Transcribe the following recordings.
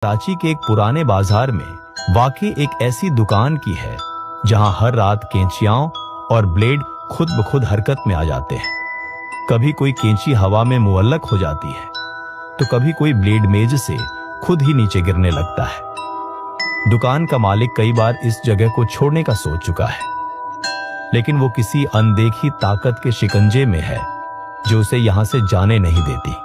कराची के एक पुराने बाजार में वाकई एक ऐसी दुकान की है जहां हर रात कैंचियां और ब्लेड खुद ब खुद हरकत में आ जाते हैं। कभी कोई कैंची हवा में मुअल्लक हो जाती है तो कभी कोई ब्लेड मेज से खुद ही नीचे गिरने लगता है। दुकान का मालिक कई बार इस जगह को छोड़ने का सोच चुका है, लेकिन वो किसी अनदेखी ताकत के शिकंजे में है जो उसे यहां से जाने नहीं देती।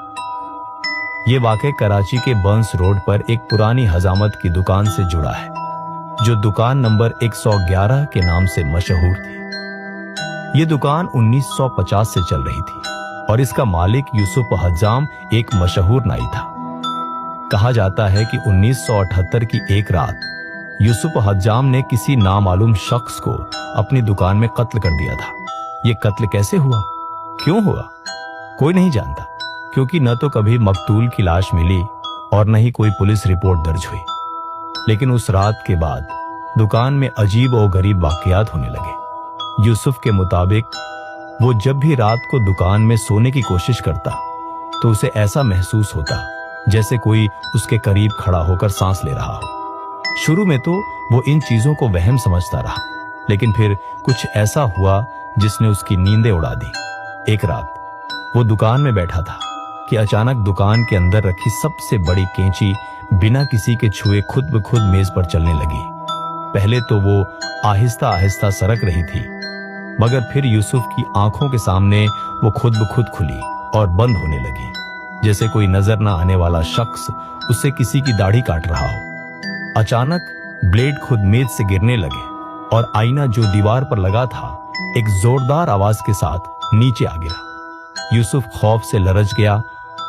ये वाकई कराची के बर्न्स रोड पर एक पुरानी हजामत की दुकान से जुड़ा है, जो दुकान नंबर 111 के नाम से मशहूर थी। ये दुकान 1950 से चल रही थी और इसका मालिक यूसुफ हज्जाम एक मशहूर नाई था। कहा जाता है कि 1978 की एक रात यूसुफ हज्जाम ने किसी नामालूम शख्स को अपनी दुकान में कत्ल कर दिया था। ये कत्ल कैसे हुआ, क्यों हुआ, कोई नहीं जानता, क्योंकि न तो कभी मकतूल की लाश मिली और न ही कोई पुलिस रिपोर्ट दर्ज हुई। लेकिन उस रात के बाद दुकान में अजीब और गरीब वाकयात होने लगे। यूसुफ के मुताबिक वो जब भी रात को दुकान में सोने की कोशिश करता तो उसे ऐसा महसूस होता जैसे कोई उसके करीब खड़ा होकर सांस ले रहा हो। शुरू में तो वो इन चीजों को वहम समझता रहा, लेकिन फिर कुछ ऐसा हुआ जिसने उसकी नींदें उड़ा दी। एक रात वो दुकान में बैठा था कि अचानक दुकान के अंदर रखी सबसे बड़ी कैंची बिना किसी के छुए खुद ब खुद मेज पर चलने लगी। पहले तो वो आहिस्ता आहिस्ता सरक रही थी, मगर फिर यूसुफ की आंखों के सामने वो खुद ब खुद खुली और बंद होने लगी, जैसे कोई नजर ना आने वाला शख्स उससे किसी की दाढ़ी काट रहा हो। अचानक ब्लेड खुद मेज से गिरने लगे और आईना जो दीवार पर लगा था एक जोरदार आवाज के साथ नीचे आ गिरा। यूसुफ खौफ से लरज गया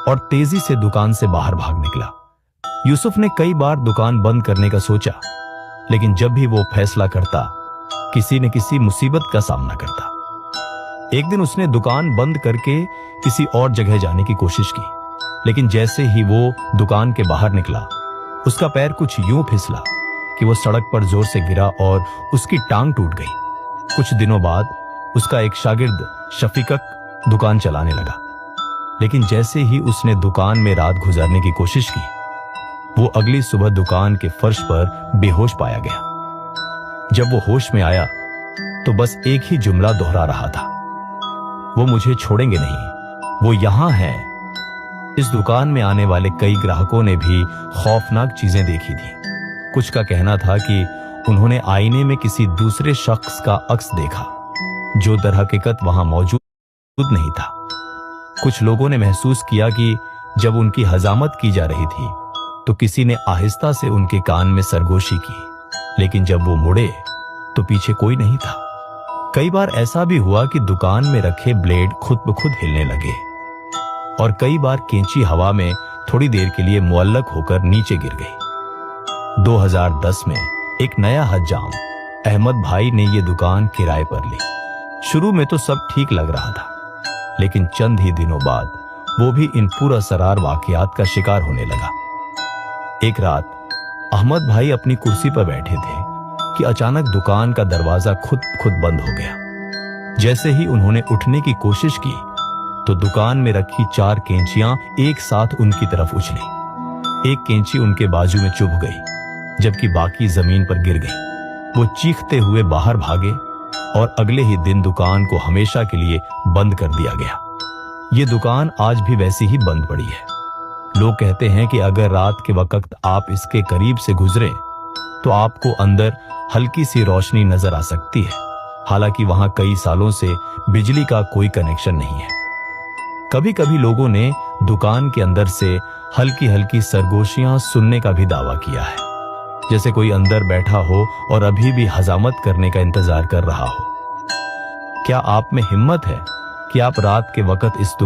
और तेजी से दुकान से बाहर भाग निकला। यूसुफ ने कई बार दुकान बंद करने का सोचा, लेकिन जब भी वो फैसला करता किसी न किसी मुसीबत का सामना करता। एक दिन उसने दुकान बंद करके किसी और जगह जाने की कोशिश की, लेकिन जैसे ही वो दुकान के बाहर निकला उसका पैर कुछ यूं फिसला कि वो सड़क पर जोर से गिरा और उसकी टांग टूट गई। कुछ दिनों बाद उसका एक शागिर्द शफीकक दुकान चलाने लगा, लेकिन जैसे ही उसने दुकान में रात गुजारने की कोशिश की वो अगली सुबह दुकान के फर्श पर बेहोश पाया गया। जब वो होश में आया तो बस एक ही जुमला दोहरा रहा था, वो मुझे छोड़ेंगे नहीं, वो यहां हैं। इस दुकान में आने वाले कई ग्राहकों ने भी खौफनाक चीजें देखी थी। कुछ का कहना था कि उन्होंने आईने में किसी दूसरे शख्स का अक्स देखा जो दरहकीकत वहां मौजूद नहीं था। कुछ लोगों ने महसूस किया कि जब उनकी हजामत की जा रही थी तो किसी ने आहिस्ता से उनके कान में सरगोशी की, लेकिन जब वो मुड़े तो पीछे कोई नहीं था। कई बार ऐसा भी हुआ कि दुकान में रखे ब्लेड खुद ब खुद हिलने लगे और कई बार कैंची हवा में थोड़ी देर के लिए मुअल्लक होकर नीचे गिर गई। 2010 में एक नया हज्जाम अहमद भाई ने ये दुकान किराए पर ली। शुरू में तो सब ठीक लग रहा था, लेकिन चंद ही दिनों बाद वो भी इन पूरा सरार वाकयात का शिकार होने लगा। एक रात अहमद भाई अपनी कुर्सी पर बैठे थे कि अचानक दुकान का दरवाजा खुद बंद हो गया। जैसे ही उन्होंने उठने की कोशिश की तो दुकान में रखी 4 कैंचियां एक साथ उनकी तरफ उछली। एक कैंची उनके बाजू में चुभ गई, जबकि बाकी जमीन पर गिर गई। वो चीखते हुए बाहर भागे और अगले ही दिन दुकान को हमेशा के लिए बंद कर दिया गया। ये दुकान आज भी वैसी ही बंद पड़ी है। लोग कहते हैं कि अगर रात के वक्त आप इसके करीब से गुजरे तो आपको अंदर हल्की सी रोशनी नजर आ सकती है, हालांकि वहां कई सालों से बिजली का कोई कनेक्शन नहीं है। कभी कभी लोगों ने दुकान के अंदर से हल्की हल्की सरगोशियां सुनने का भी दावा किया है, जैसे कोई अंदर बैठा हो और अभी भी हजामत करने का इंतजार कर रहा हो। क्या आप में हिम्मत है कि आप रात के वक्त इस